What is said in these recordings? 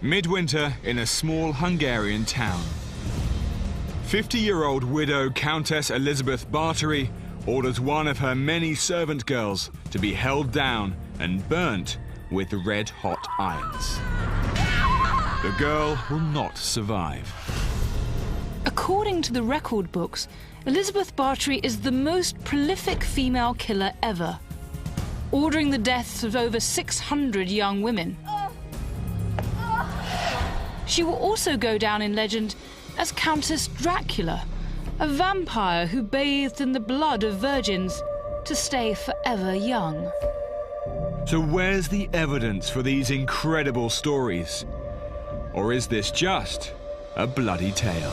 Midwinter in a small Hungarian town. 50-year-old widow Countess Elizabeth Báthory orders one of her many servant girls to be held down and burnt with red-hot irons. The girl will not survive. According to the record books, Elizabeth Báthory is the most prolific female killer ever, ordering the deaths of over 600 young women. She will also go down in legend as Countess Dracula, a vampire who bathed in the blood of virgins to stay forever young. So where's the evidence for these incredible stories? Or is this just a bloody tale?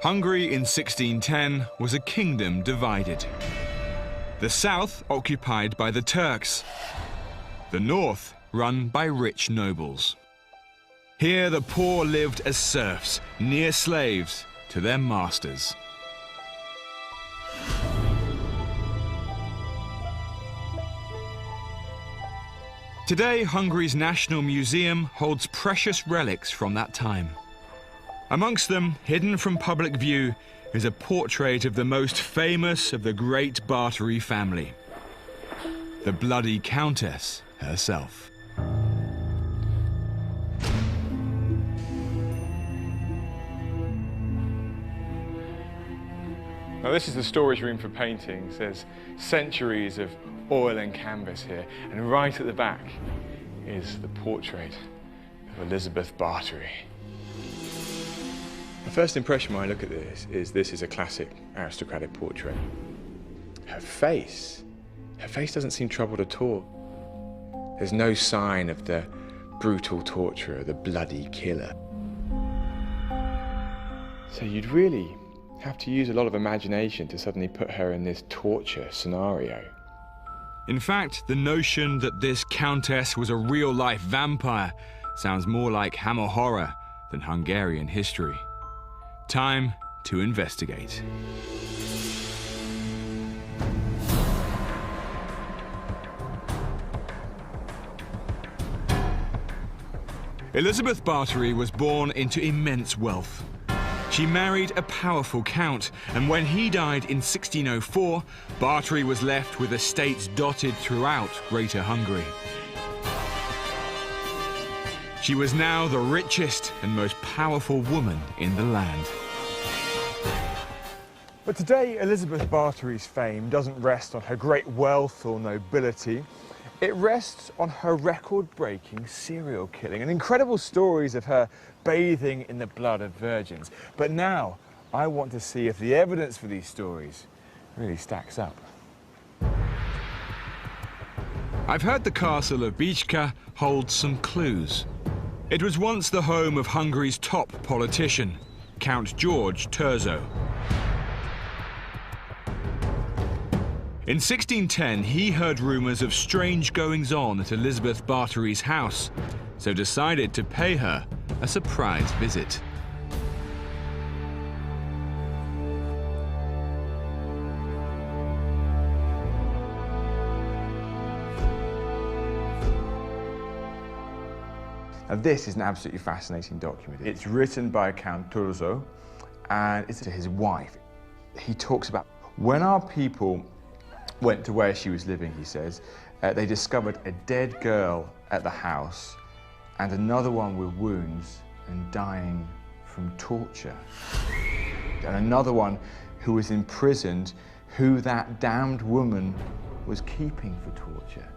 Hungary in 1610 was a kingdom divided. The south occupied by the Turks, the north run by rich nobles. Here the poor lived as serfs, near slaves to their masters. Today, Hungary's National Museum holds precious relics from that time. Amongst them, hidden from public view, is a portrait of the most famous of the great Báthory family, the bloody Countess herself. Now this is the storage room for paintings. There's centuries of oil and canvas here, and right at the back is the portrait of Elizabeth Báthory. The first impression when I look at this is a classic aristocratic portrait. Her face doesn't seem troubled at all. There's no sign of the brutal torturer, the bloody killer. So you'd really have to use a lot of imagination to suddenly put her in this torture scenario. In fact, the notion that this countess was a real-life vampire sounds more like Hammer horror than Hungarian history. Time to investigate. Elizabeth Báthory was born into immense wealth. She married a powerful count, and when he died in 1604, Báthory was left with estates dotted throughout Greater Hungary. She was now the richest and most powerful woman in the land. But today, Elizabeth Báthory's fame doesn't rest on her great wealth or nobility. It rests on her record-breaking serial killing and incredible stories of her bathing in the blood of virgins. But now, I want to see if the evidence for these stories really stacks up. I've heard the castle of Bicska holds some clues. It was once the home of Hungary's top politician, Count George Thurzo. In 1610, he heard rumours of strange goings-on at Elizabeth Báthory's house, so decided to pay her a surprise visit. Now this is an absolutely fascinating document. It's written by Count Thurzo, and it's to his wife. He talks about when our people went to where she was living, he says, they discovered a dead girl at the house and another one with wounds and dying from torture. And another one who was imprisoned, who that damned woman was keeping for torture.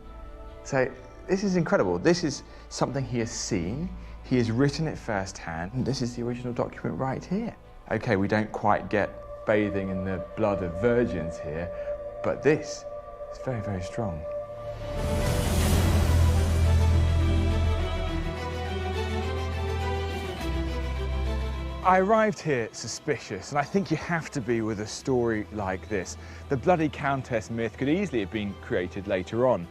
So this is incredible. This is something he has seen. He has written it firsthand, and this is the original document right here. Okay, we don't quite get bathing in the blood of virgins here, but this is very, very strong. I arrived here suspicious, and I think you have to be with a story like this. The bloody countess myth could easily have been created later on,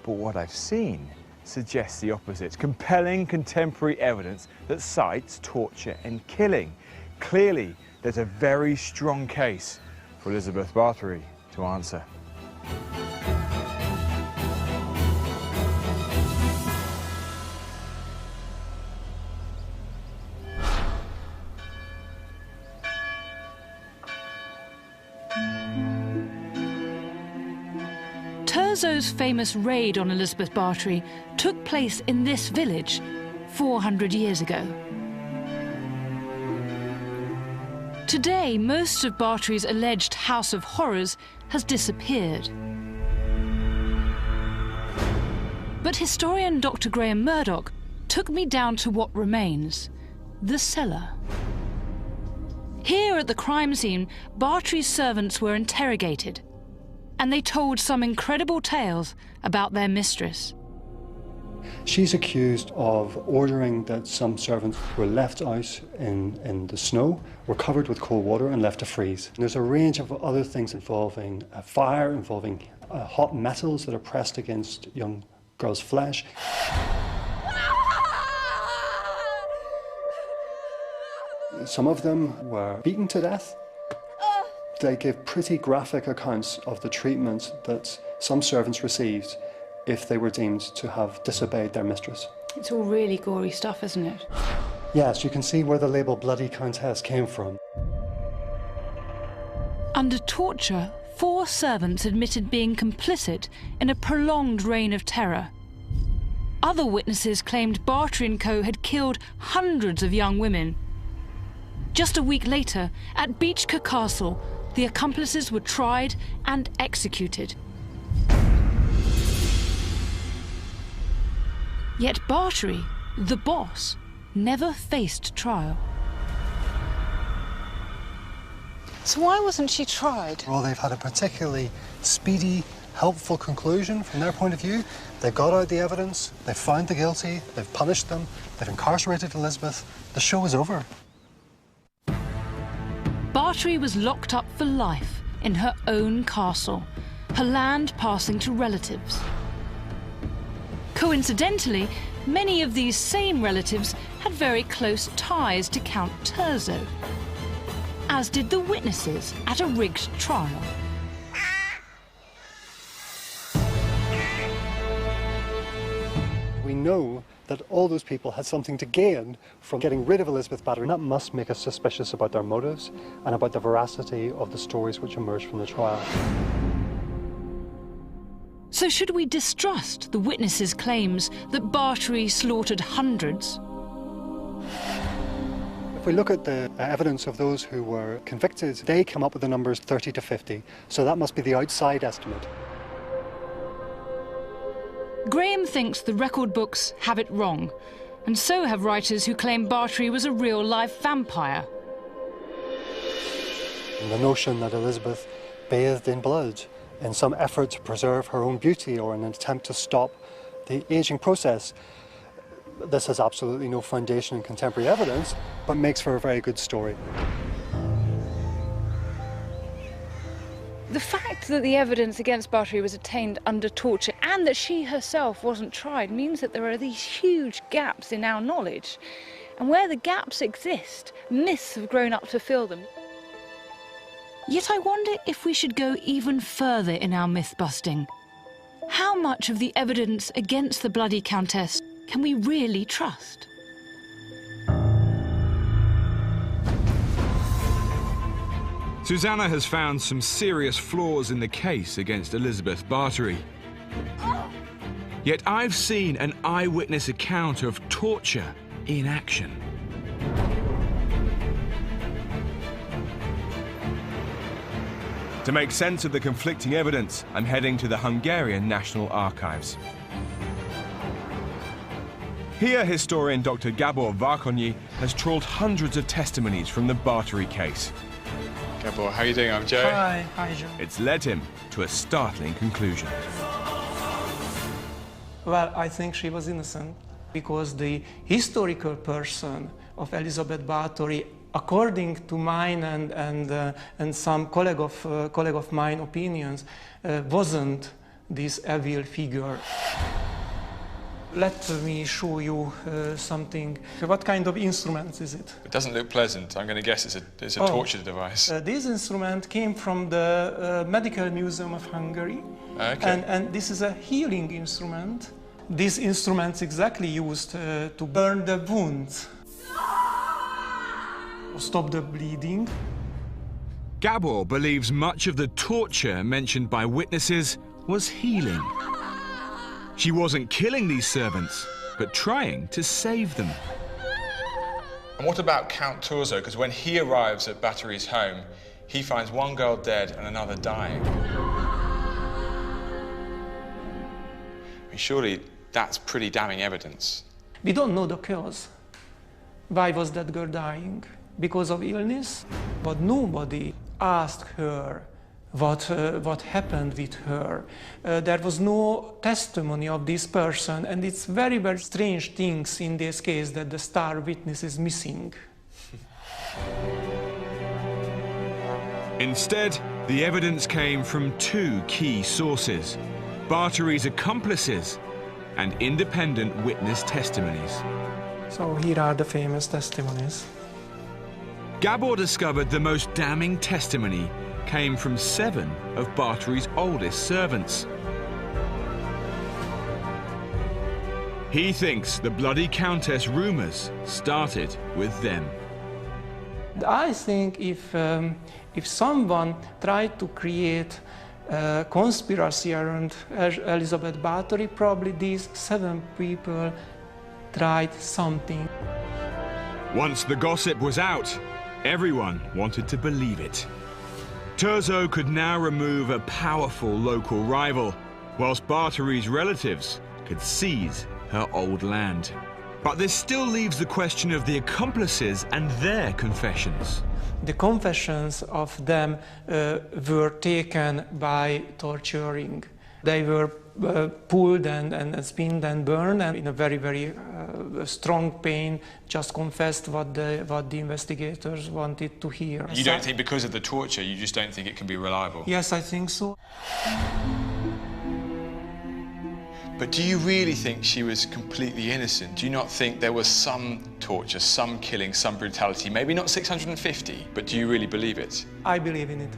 but what I've seen suggests the opposite. Compelling contemporary evidence that cites torture and killing. Clearly, there's a very strong case for Elizabeth Báthory to answer. Ťurzo's famous raid on Elizabeth Báthory took place in this village 400 years ago. Today, most of Báthory's alleged House of Horrors has disappeared. But historian Dr. Graham Murdoch took me down to what remains, the cellar. Here at the crime scene, Báthory's servants were interrogated, and they told some incredible tales about their mistress. She's accused of ordering that some servants were left out in the snow, were covered with cold water and left to freeze. And there's a range of other things involving fire, involving hot metals that are pressed against young girls' flesh. Some of them were beaten to death. They give pretty graphic accounts of the treatment that some servants received if they were deemed to have disobeyed their mistress. It's all really gory stuff, isn't it? Yes, you can see where the label Bloody Countess came from. Under torture, 4 servants admitted being complicit in a prolonged reign of terror. Other witnesses claimed Báthory & Co. had killed hundreds of young women. Just a week later, at Beechka Castle, the accomplices were tried and executed. Yet Báthory, the boss, never faced trial. So why wasn't she tried? Well, they've had a particularly speedy, helpful conclusion from their point of view. They've got out the evidence, they've found the guilty, they've punished them, they've incarcerated Elizabeth. The show is over. Báthory was locked up for life in her own castle, her land passing to relatives. Coincidentally, many of these same relatives had very close ties to Count Ťurzo, as did the witnesses at a rigged trial. We know that all those people had something to gain from getting rid of Elizabeth Báthory. And that must make us suspicious about their motives and about the veracity of the stories which emerged from the trial. So should we distrust the witnesses' claims that Báthory slaughtered hundreds? If we look at the evidence of those who were convicted, they come up with the numbers 30 to 50. So that must be the outside estimate. Graham thinks the record books have it wrong, and so have writers who claim Báthory was a real-life vampire. And the notion that Elizabeth bathed in blood in some effort to preserve her own beauty or in an attempt to stop the aging process, this has absolutely no foundation in contemporary evidence, but makes for a very good story. The fact that the evidence against Báthory was obtained under torture and that she herself wasn't tried means that there are these huge gaps in our knowledge. And where the gaps exist, myths have grown up to fill them. Yet I wonder if we should go even further in our myth-busting. How much of the evidence against the Bloody Countess can we really trust? Susannah has found some serious flaws in the case against Elizabeth Báthory. Yet I've seen an eyewitness account of torture in action. To make sense of the conflicting evidence, I'm heading to the Hungarian National Archives. Here, historian Dr. Gábor Várkonyi has trawled hundreds of testimonies from the Báthory case. Gábor, how are you doing? I'm Joe. Hi, Joe. It's led him to a startling conclusion. Well, I think she was innocent because the historical person of Elizabeth Báthory, according to mine and some colleague of mine opinions, wasn't this evil figure. Let me show you something. What kind of instrument is it? It doesn't look pleasant. I'm going to guess it's a torture device. This instrument came from the Medical Museum of Hungary. Okay. And this is a healing instrument. This instrument's exactly used to burn the wounds, stop the bleeding. Gábor believes much of the torture mentioned by witnesses was healing. She wasn't killing these servants, but trying to save them. And what about Count Thurzo? Because when he arrives at Báthory's home, he finds one girl dead and another dying. I mean, surely that's pretty damning evidence. We don't know the cause. Why was that girl dying? Because of illness? But nobody asked her what happened with her. There was no testimony of this person, and it's very, very strange things in this case that the star witness is missing. Instead, the evidence came from two key sources: Báthory's accomplices and independent witness testimonies. So here are the famous testimonies. Gábor discovered the most damning testimony came from 7 of Báthory's oldest servants. He thinks the bloody countess rumours started with them. I think if someone tried to create a conspiracy around Erzsébet Báthory, probably these 7 people tried something. Once the gossip was out, everyone wanted to believe it. Thurzo could now remove a powerful local rival, whilst Báthory's relatives could seize her old land. But this still leaves the question of the accomplices and their confessions. The confessions of them were taken by torturing. They were pulled and spinned and burned, and in a very, very strong pain, just confessed what the investigators wanted to hear. You don't think because of the torture, you just don't think it can be reliable? Yes, I think so. But do you really think she was completely innocent? Do you not think there was some torture, some killing, some brutality? Maybe not 650, but do you really believe it? I believe in it.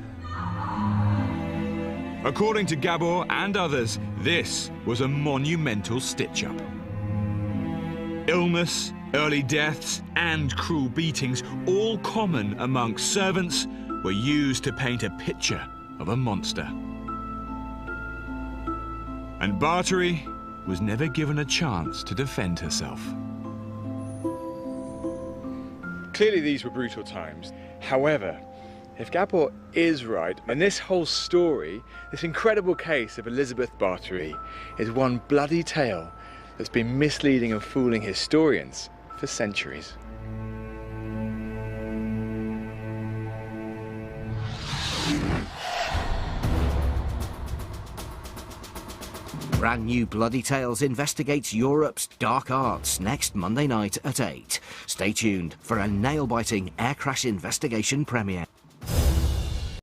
According to Gábor and others, this was a monumental stitch-up. Illness, early deaths, and cruel beatings, all common amongst servants, were used to paint a picture of a monster. And Báthory was never given a chance to defend herself. Clearly these were brutal times. However, if Gábor is right, and this whole story, this incredible case of Erzsébet Báthory, is one bloody tale that's been misleading and fooling historians for centuries. Brand new Bloody Tales investigates Europe's dark arts next Monday night at 8. Stay tuned for a nail-biting air crash investigation premiere.